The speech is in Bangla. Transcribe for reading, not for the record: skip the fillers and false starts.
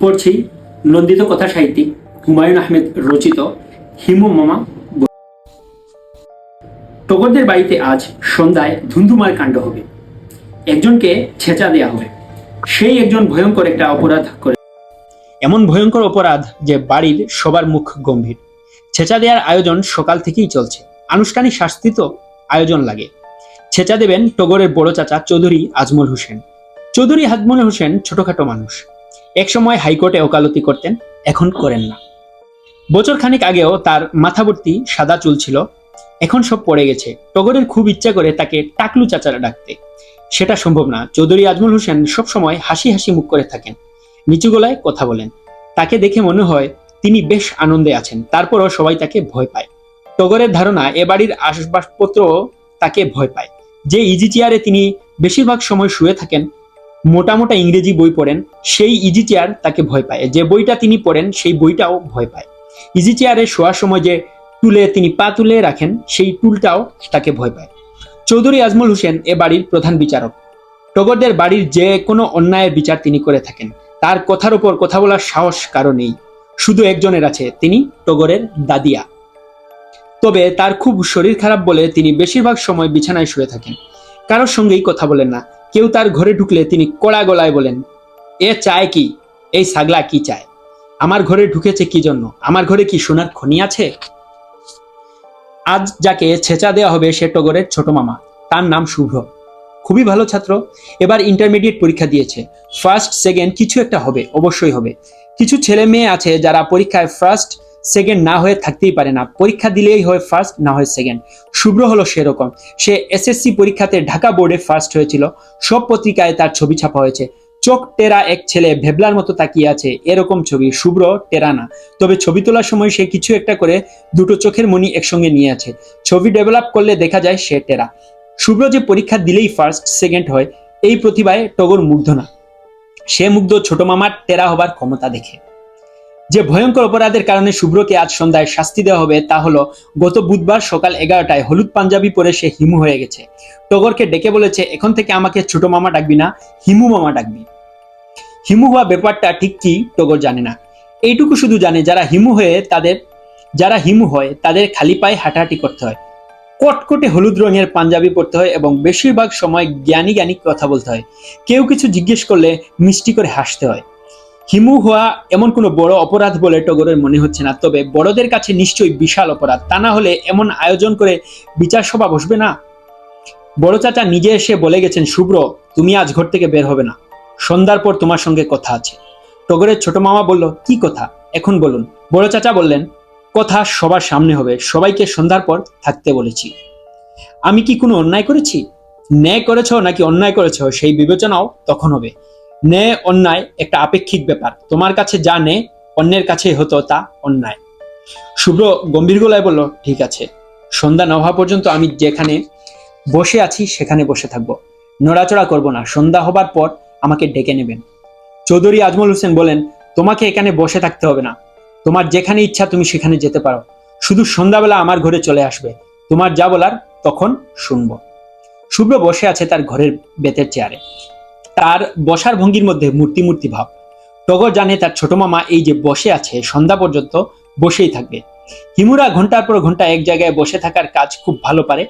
পড়ছি নন্দিত কথা সাহিত্যিক হুমায়ুন আহমেদ রচিত হিমু মামা। টগরদের বাড়িতে আজ সন্ধ্যায় ধুন্ধুমার কাণ্ড হবে। একজনকে ছেঁচা দেয়া হবে। সেই একজন ভয়ঙ্কর একটা অপরাধ করে, এমন ভয়ঙ্কর অপরাধ যে বাড়ির সবার মুখ গম্ভীর। ছেঁচা দেওয়ার আয়োজন সকাল থেকেই চলছে। আনুষ্ঠানিক শাস্তি তো আয়োজন লাগে। ছেঁচা দেবেন টগরের বড় চাচা চৌধুরী আজমল হোসেন। চৌধুরী আজমল হোসেন ছোটখাটো মানুষ। একসময় হাইকোর্টে ওকালতি করতেন, এখন করেন না। বছর খানিক আগেও তার মাথাভর্তি সাদা চুল ছিল, এখন সব পড়ে গেছে। টগরের খুব ইচ্ছা করে তাকে টাকলু চাচারা ডাকতে, সেটা সম্ভব না। চৌধুরী আজমল হোসেন সবসময় হাসি হাসি মুখ করে থাকেন, নিচু গলায় কথা বলেন। তাকে দেখে মনে হয় তিনি বেশ আনন্দে আছেন, তারপরও সবাই তাকে ভয় পায়। টগরের ধারণা এ বাড়ির আসবাবপত্র তাকে ভয় পায়। যে ইজি চেয়ারে তিনি বেশিরভাগ সময় শুয়ে থাকেন, মোটা মোটা ইংরেজি বই পড়েন, সেই ইজি চেয়ার তাকে ভয় পায়। যে বইটা তিনি পড়েন সেই বইটাও ভয় পায়। ইজি চেয়ারে শোয়ার সময় যে টুলে তিনি পা তুলে রাখেন, সেই টুলটাও তাকে ভয় পায়। চৌধুরী আজমল হোসেন এ বাড়ির প্রধান বিচারক। টগরদের বাড়ির যে কোনো অন্যায়ের বিচার তিনি করে থাকেন। তার কথার উপর কথা বলার সাহস কারো নেই, শুধু একজনের আছে, তিনি টগরের দাদিয়া। তবে তার খুব শরীর খারাপ বলে তিনি বেশিরভাগ সময় বিছানায় শুয়ে থাকেন, কারোর সঙ্গেই কথা বলেন না। কেউ তার ঘরে ঢুকলে তিনি কড়া গলায় বলেন, এ চায় কি? এই ছাগলা কি চায়? আমার ঘরে ঢুকেছে কি জন্য? আমার ঘরে কি সোনার খনি আছে? আজ যাকে ছেঁচা দেওয়া হবে সে টগরের ছোট মামা। তার নাম শুভ্র। খুবই ভালো ছাত্র। এবার ইন্টারমিডিয়েট পরীক্ষা দিয়েছে। ফার্স্ট সেকেন্ড কিছু একটা হবে, অবশ্যই হবে। কিছু ছেলে মেয়ে আছে যারা পরীক্ষায় ফার্স্ট সেকেন্ড না হয়ে থাকতেই পারে না, পরীক্ষা দিলেই হয় ফার্স্ট, না হয় সেকেন্ড। শুভ্র হলো সেরকম। সে এসএসসি পরীক্ষাতে ঢাকা বোর্ডে ফার্স্ট হয়েছিল। সব পত্রিকায় তার ছবি ছাপা হয়েছে। চোখ টেরা এক ছেলে ভেবলার মতো তাকিয়ে আছে, এরকম ছবি। শুভ্র টেরা না, তবে ছবি তোলার সময় সে কিছু একটা করে দুটো চোখের মণি একসঙ্গে নিয়ে আছে। ছবি ডেভেলপ করলে দেখা যায় সে টেরা। শুভ্র যে পরীক্ষা দিলেই ফার্স্ট সেকেন্ড হয়, এই প্রতিভায় টগর মুগ্ধ না। সে মুগ্ধ ছোট মামার টেরা হবার ক্ষমতা দেখে। যে ভয়ঙ্কর অপরাধের কারণে শুভ্রকে আজ সন্ধ্যায় শাস্তি দেওয়া হবে তা হলো, গত বুধবার সকাল 11টায় হলুদ পাঞ্জাবি পরে সে হিমু হয়ে গেছে। টগরকে ডেকে বলেছে, এখন থেকে আমাকে ছোট মামা ডাকবি না, হিমু মামা ডাকবি। হিমু হওয়া ব্যাপারটা ঠিক কি টগর জানে না। এইটুকু শুধু জানে, যারা হিমু হয় তাদের খালি পায়ে হাঁটাহাঁটি করতে হয়, কটকটে হলুদ রঙের পাঞ্জাবি পরতে হয় এবং বেশিরভাগ সময় জ্ঞানী জ্ঞানী কথা বলতে হয়। কেউ কিছু জিজ্ঞেস করলে মিষ্টি করে হাসতে হয়। হিমু হওয়া এমন কোনো বড় অপরাধ বলে টগরের মনে হচ্ছে না, তবে বড়দের কাছে নিশ্চয়ই বিশাল অপরাধ। তা না হলে এমন আয়োজন করে বিচার সভা বসবে না। বড় চাচা নিজে এসে বলে গেছেন, শুভ্র তুমি আজ ঘর থেকে বের হবে না, সন্ধ্যার পর তোমার সঙ্গে কথা আছে। টগরের ছোট মামা বলল, কি কথা? এখন বলুন। বড় চাচা বললেন, কথা সবার সামনে হবে, সবাইকে সন্ধ্যার পর থাকতে বলেছি। আমি কি কোনো অন্যায় করেছি? ন্যায় করেছ নাকি অন্যায় করেছ সেই বিবেচনাও তখন হবে। ন্যায় অন্যায় একটা আপেক্ষিক ব্যাপার। তোমার কাছে যা ন্যায় অন্যের কাছে হতো তা অন্যায়। শুভ্র গম্ভীর গলায় বলল, ঠিক আছে, সন্ধ্যা না হওয়া পর্যন্ত আমি যেখানে বসে আছি সেখানে বসে থাকবো, নড়াচড়া করব না। সন্ধ্যা হবার পর আমাকে ডেকে নেবেন। চৌধুরী আজমল হোসেন বলেন, তোমাকে এখানে বসে থাকতে হবে না, তোমার যেখানে ইচ্ছা তুমি সেখানে যেতে পারো, শুধু সন্ধ্যাবেলা আমার ঘরে চলে আসবে, তোমার যা বলার তখন শুনবো। শুভ্র বসে আছে তার ঘরের বেতের চেয়ারে। তার বসার ভঙ্গির মধ্যে মূর্তি মূর্তি ভাব। টগর জানে তার ছোট মামা এই যে বসে আছে সন্ধ্যা পর্যন্ত বসেই থাকবে। হিমুরা ঘন্টার পর ঘন্টা এক জায়গায় বসে থাকার কাজ খুব ভালো পারে।